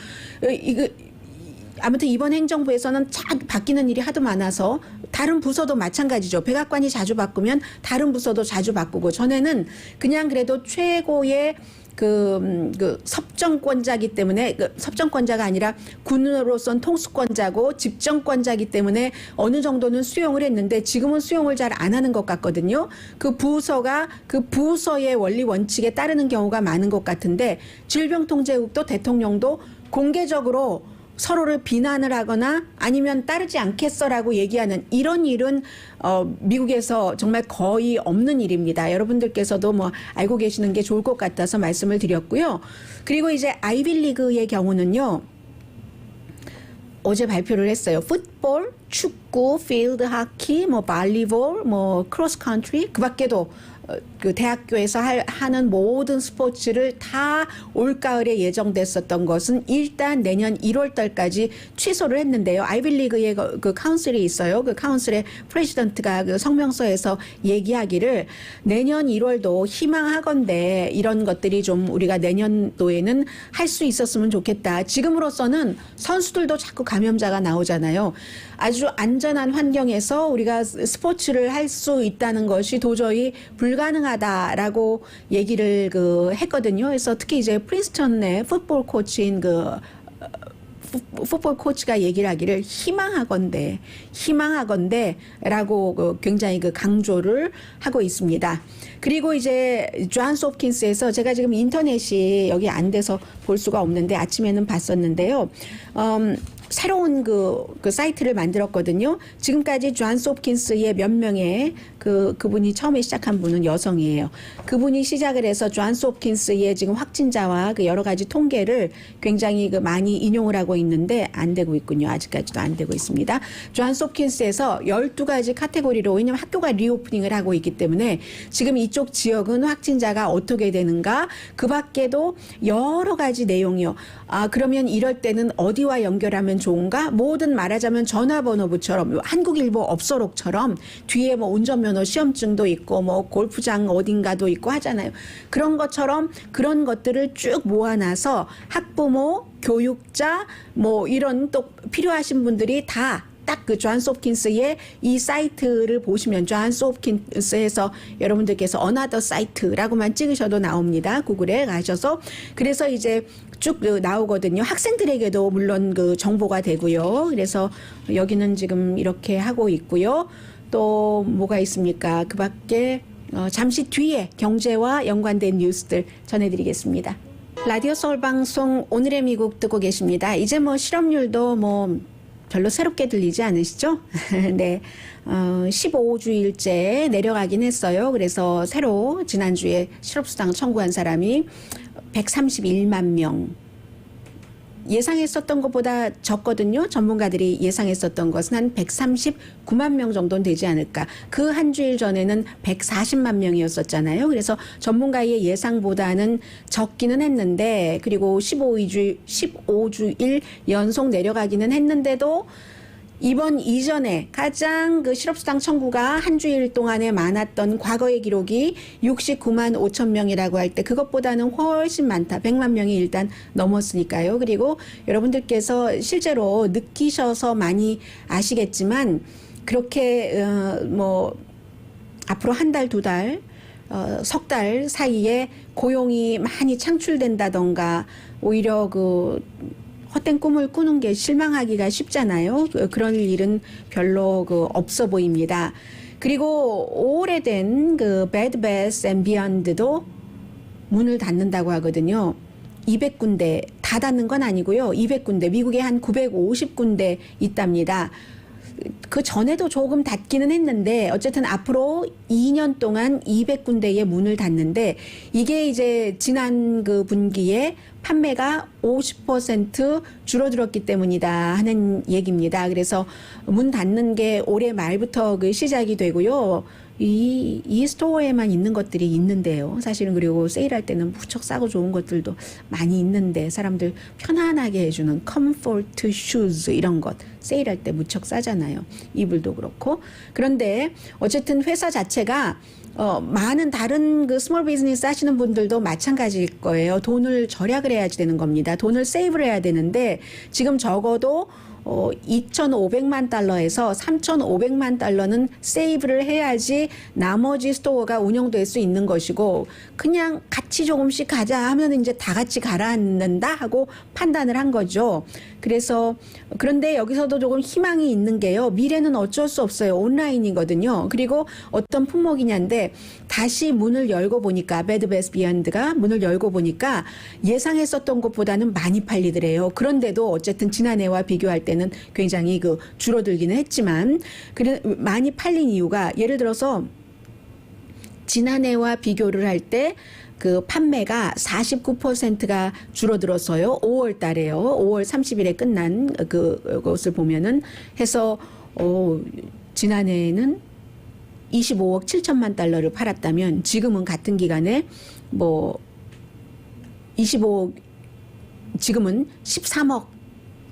아무튼 이번 행정부에서는 바뀌는 일이 하도 많아서 다른 부서도 마찬가지죠. 백악관이 자주 바꾸면 다른 부서도 자주 바꾸고 전에는 그냥 그래도 최고의 그 섭정권자기 때문에 섭정권자가 아니라 군으로선 통수권자고 집정권자기 때문에 어느 정도는 수용을 했는데 지금은 수용을 잘 안 하는 것 같거든요. 그 부서가 그 부서의 원리 원칙에 따르는 경우가 많은 것 같은데 질병통제국도 대통령도 공개적으로 서로를 비난을 하거나 아니면 따르지 않겠어라고 얘기하는 이런 일은 미국에서 정말 거의 없는 일입니다. 여러분들께서도 뭐 알고 계시는 게 좋을 것 같아서 말씀을 드렸고요. 그리고 이제 아이비리그의 경우는요. 어제 발표를 했어요. 풋볼, 축구, 필드 하키, 뭐 발리볼, 뭐 크로스 컨트리 그 밖에도 그 대학교에서 하는 모든 스포츠를 다 올가을에 예정됐었던 것은 일단 내년 1월 달까지 취소를 했는데요. 아이빌리그의 그 카운슬이 있어요. 그 카운슬의 프레지던트가 그 성명서에서 얘기하기를 내년 1월도 희망하건대 이런 것들이 좀 우리가 내년도에는 할 수 있었으면 좋겠다. 지금으로서는 선수들도 자꾸 감염자가 나오잖아요. 아주 안전한 환경에서 우리가 스포츠를 할 수 있다는 것이 도저히 불가능하다라고 얘기를 했거든요. 그래서 특히 이제 프린스턴의 풋볼 코치인 풋볼 코치가 얘기를 하기를 희망하건대라고 굉장히 강조를 하고 있습니다. 그리고 이제 존스 홉킨스에서 제가 지금 인터넷이 여기 안 돼서 볼 수가 없는데 아침에는 봤었는데요. 새로운 그 사이트를 만들었거든요. 지금까지 존스 홉킨스의 몇 명의 그분이 처음에 시작한 분은 여성이에요. 그분이 시작을 해서 존스 홉킨스의 지금 확진자와 그 여러 가지 통계를 굉장히 많이 인용을 하고 있는데 안 되고 있군요. 아직까지도 안 되고 있습니다. 존스 홉킨스에서 12가지 카테고리로, 왜냐하면 학교가 리오프닝을 하고 있기 때문에 지금 이쪽 지역은 확진자가 어떻게 되는가, 그 밖에도 여러 가지 내용이요. 그러면 이럴 때는 어디와 연결하면 좋은가? 모든 말하자면 전화번호부처럼 한국일보 업소록처럼 뒤에 뭐 운전면허 시험증도 있고 뭐 골프장 어딘가도 있고 하잖아요. 그런 것처럼 그런 것들을 쭉 모아놔서 학부모, 교육자 뭐 이런 또 필요하신 분들이 다 딱 그 존스 홉킨스의 이 사이트를 보시면 존스 홉킨스에서 여러분들께서 어나더 사이트라고만 찍으셔도 나옵니다. 구글에 가셔서. 그래서 이제 쭉 나오거든요. 학생들에게도 물론 그 정보가 되고요. 그래서 여기는 지금 이렇게 하고 있고요. 또 뭐가 있습니까? 그 밖에 잠시 뒤에 경제와 연관된 뉴스들 전해드리겠습니다. 라디오 서울 방송 오늘의 미국 듣고 계십니다. 이제 뭐 실업률도 뭐 별로 새롭게 들리지 않으시죠? 네. 15주일째 내려가긴 했어요. 그래서 새로 지난주에 실업수당 청구한 사람이 131만 명. 예상했었던 것보다 적거든요. 전문가들이 예상했었던 것은 한 139만 명 정도는 되지 않을까. 그 한 주일 전에는 140만 명이었었잖아요. 그래서 전문가의 예상보다는 적기는 했는데, 그리고 15주일 연속 내려가기는 했는데도 이번 이전에 가장 그 실업수당 청구가 한 주일 동안에 많았던 과거의 기록이 69만 5천 명이라고 할 때 그것보다는 훨씬 많다. 100만 명이 일단 넘었으니까요. 그리고 여러분들께서 실제로 느끼셔서 많이 아시겠지만 그렇게 뭐 앞으로 한 달, 두 달, 석 달 사이에 고용이 많이 창출된다던가 오히려 그 헛된 꿈을 꾸는 게 실망하기가 쉽잖아요. 그런 일은 별로 없어 보입니다. 그리고 오래된 그 Bed Bath & Beyond도 문을 닫는다고 하거든요. 200군데, 다 닫는 건 아니고요. 200군데, 미국에 한 950군데 있답니다. 그 전에도 조금 닫기는 했는데 어쨌든 앞으로 2년 동안 200군데의 문을 닫는데 이게 이제 지난 그 분기에 판매가 50% 줄어들었기 때문이다 하는 얘기입니다. 그래서 문 닫는 게 올해 말부터 그 시작이 되고요. 이 스토어에만 있는 것들이 있는데요. 사실은 그리고 세일할 때는 무척 싸고 좋은 것들도 많이 있는데 사람들 편안하게 해주는 컴포트 슈즈 이런 것 세일할 때 무척 싸잖아요. 이불도 그렇고. 그런데 어쨌든 회사 자체가 많은 다른 그 스몰 비즈니스 하시는 분들도 마찬가지일 거예요. 돈을 절약을 해야지 되는 겁니다. 돈을 세이브를 해야 되는데 지금 적어도 2,500만 달러에서 3,500만 달러는 세이브를 해야지 나머지 스토어가 운영될 수 있는 것이고 그냥 같이 조금씩 가자 하면 이제 다 같이 가라앉는다 하고 판단을 한 거죠. 그래서 그런데 여기서도 조금 희망이 있는 게요. 미래는 어쩔 수 없어요. 온라인이거든요. 그리고 어떤 품목이냐인데 다시 문을 열고 보니까 Bed Bath & Beyond가 문을 열고 보니까 예상했었던 것보다는 많이 팔리더래요. 그런데도 어쨌든 지난해와 비교할 때는 굉장히 줄어들기는 했지만 많이 팔린 이유가 예를 들어서 지난해와 비교를 할 때 그 판매가 49%가 줄어들었어요. 5월 달에요. 5월 30일에 끝난 그것을 보면은 해서 지난해에는 25억 7천만 달러를 팔았다면 지금은 같은 기간에 뭐 25억 지금은 13억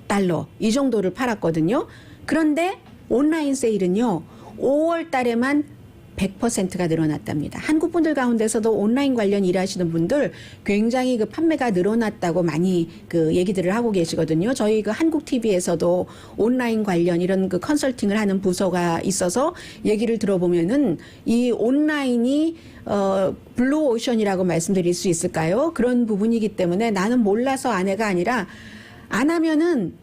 달러 이 정도를 팔았거든요. 그런데 온라인 세일은요. 5월 달에만 100%가 늘어났답니다. 한국 분들 가운데서도 온라인 관련 일하시는 분들 굉장히 그 판매가 늘어났다고 많이 그 얘기들을 하고 계시거든요. 저희 그 한국 TV에서도 온라인 관련 이런 그 컨설팅을 하는 부서가 있어서 얘기를 들어보면은 이 온라인이 블루 오션이라고 말씀드릴 수 있을까요? 그런 부분이기 때문에 나는 몰라서 안 해가 아니라 안 하면은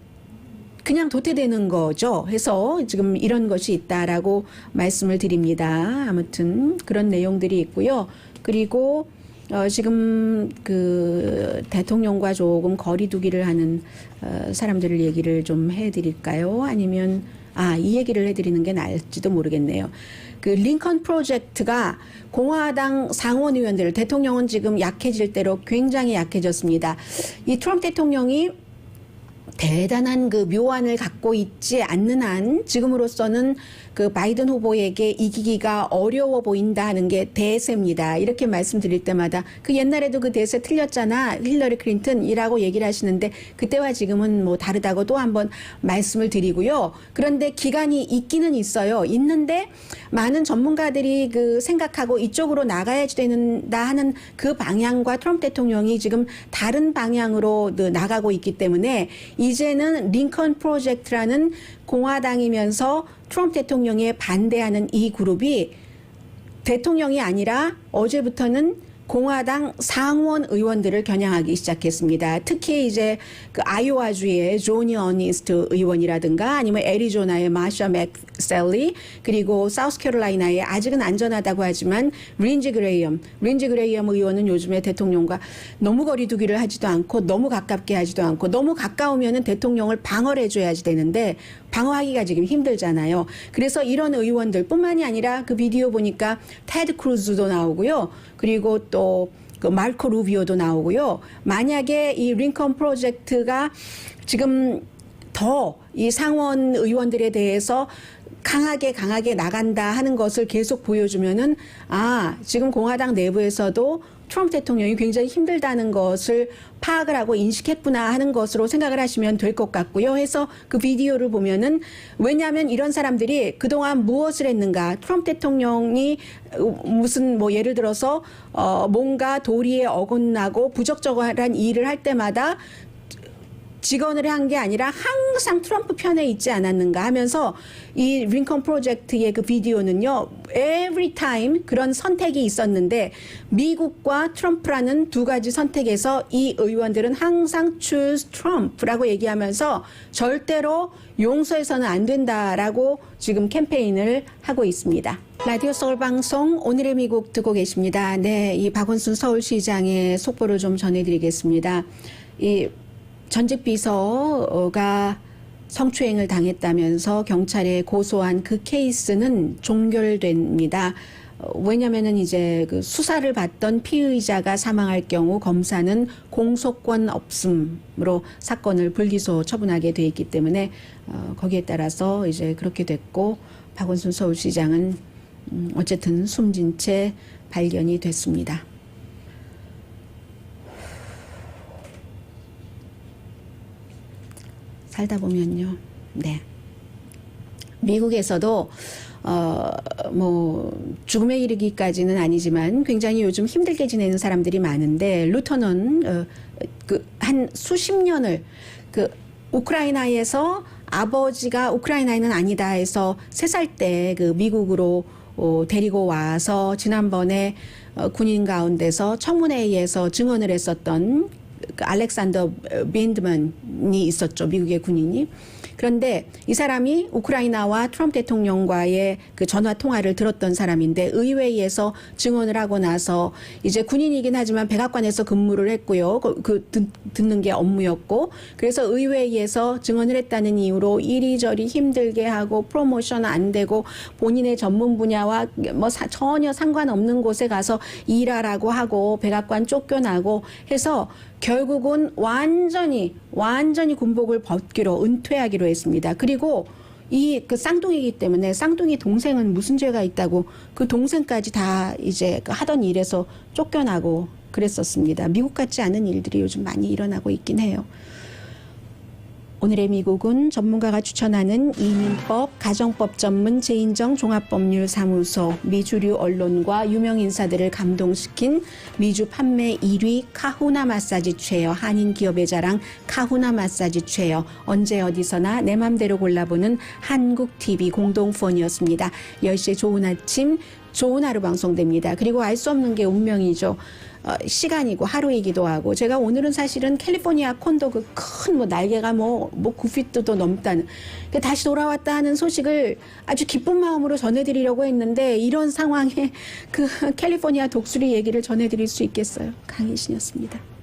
그냥 도태되는 거죠. 해서 지금 이런 것이 있다라고 말씀을 드립니다. 아무튼 그런 내용들이 있고요. 그리고 지금 그 대통령과 조금 거리두기를 하는 사람들을 얘기를 좀 해드릴까요? 아니면 이 얘기를 해드리는 게 나을지도 모르겠네요. 그 링컨 프로젝트가 공화당 상원 의원들, 대통령은 지금 약해질 대로 굉장히 약해졌습니다. 이 트럼프 대통령이 대단한 그 묘안을 갖고 있지 않는 한 지금으로서는 그 바이든 후보에게 이기기가 어려워 보인다 하는 게 대세입니다. 이렇게 말씀드릴 때마다 그 옛날에도 그 대세 틀렸잖아. 힐러리 클린턴이라고 얘기를 하시는데 그때와 지금은 뭐 다르다고 또 한번 말씀을 드리고요. 그런데 기간이 있기는 있어요. 있는데 많은 전문가들이 그 생각하고 이쪽으로 나가야 된다 하는 그 방향과 트럼프 대통령이 지금 다른 방향으로 나가고 있기 때문에 이제는 링컨 프로젝트라는 공화당이면서 트럼프 대통령에 반대하는 이 그룹이 대통령이 아니라 어제부터는 공화당 상원 의원들을 겨냥하기 시작했습니다. 특히 이제 그 아이오와주의 조니 어니스트 의원이라든가 아니면 애리조나의 마샤 맥셀리 그리고 사우스캐롤라이나의 아직은 안전하다고 하지만 린지 그레이엄 의원은 요즘에 대통령과 너무 거리두기를 하지도 않고 너무 가깝게 하지도 않고 너무 가까우면은 대통령을 방어를 해줘야지 되는데 방어하기가 지금 힘들잖아요. 그래서 이런 의원들 뿐만이 아니라 그 비디오 보니까 테드 크루즈도 나오고요. 그리고 또 그 마르코 루비오도 나오고요. 만약에 이 링컨 프로젝트가 지금 더 이 상원 의원들에 대해서 강하게 나간다 하는 것을 계속 보여주면은 지금 공화당 내부에서도 트럼프 대통령이 굉장히 힘들다는 것을 파악을 하고 인식했구나 하는 것으로 생각을 하시면 될 것 같고요. 해서 그 비디오를 보면은 왜냐하면 이런 사람들이 그동안 무엇을 했는가 트럼프 대통령이 무슨 뭐 예를 들어서 뭔가 도리에 어긋나고 부적절한 일을 할 때마다 직언을 한 게 아니라 항상 트럼프 편에 있지 않았는가 하면서 이 링컨 프로젝트의 그 비디오는요. every time 그런 선택이 있었는데 미국과 트럼프라는 두 가지 선택에서 이 의원들은 항상 choose Trump라고 얘기하면서 절대로 용서해서는 안 된다라고 지금 캠페인을 하고 있습니다. 라디오 서울 방송 오늘의 미국 듣고 계십니다. 네, 이 박원순 서울시장의 속보를 좀 전해드리겠습니다. 이 전직 비서가 성추행을 당했다면서 경찰에 고소한 그 케이스는 종결됩니다. 왜냐면은 이제 그 수사를 받던 피의자가 사망할 경우 검사는 공소권 없음으로 사건을 불기소 처분하게 돼 있기 때문에 거기에 따라서 이제 그렇게 됐고 박원순 서울시장은 어쨌든 숨진 채 발견이 됐습니다. 살다 보면요. 네. 미국에서도 뭐 죽음에 이르기까지는 아니지만 굉장히 요즘 힘들게 지내는 사람들이 많은데 루터는 그 한 수십 년을 그 우크라이나에서 아버지가 우크라이나인은 아니다 해서 3살 때 그 미국으로 데리고 와서 지난번에 군인 가운데서 청문회에서 증언을 했었던 그 알렉산더 빈드만이 있었죠. 미국의 군인이. 그런데 이 사람이 우크라이나와 트럼프 대통령과의 그 전화 통화를 들었던 사람인데 의회에서 증언을 하고 나서 이제 군인이긴 하지만 백악관에서 근무를 했고요. 듣는 게 업무였고 그래서 의회에서 증언을 했다는 이유로 이리저리 힘들게 하고 프로모션 안 되고 본인의 전문 분야와 뭐 전혀 상관없는 곳에 가서 일하라고 하고 백악관 쫓겨나고 해서 결국은 완전히 군복을 벗기로 은퇴하기로 했습니다. 그리고 그 쌍둥이이기 때문에 쌍둥이 동생은 무슨 죄가 있다고 그 동생까지 다 이제 그 하던 일에서 쫓겨나고 그랬었습니다. 미국 같지 않은 일들이 요즘 많이 일어나고 있긴 해요. 오늘의 미국은 전문가가 추천하는 이민법, 가정법 전문 재인정 종합법률사무소, 미주류 언론과 유명 인사들을 감동시킨 미주 판매 1위 카후나 마사지 체어, 한인 기업의 자랑 카후나 마사지 체어, 언제 어디서나 내 맘대로 골라보는 한국TV 공동폰이었습니다. 10시에 좋은 아침, 좋은 하루 방송됩니다. 그리고 알 수 없는 게 운명이죠. 시간이고 하루이기도 하고, 제가 오늘은 사실은 캘리포니아 콘도 그 큰 날개가 9피트도 넘다는 다시 돌아왔다 하는 소식을 아주 기쁜 마음으로 전해드리려고 했는데, 이런 상황에 그 캘리포니아 독수리 얘기를 전해드릴 수 있겠어요. 강희신이었습니다.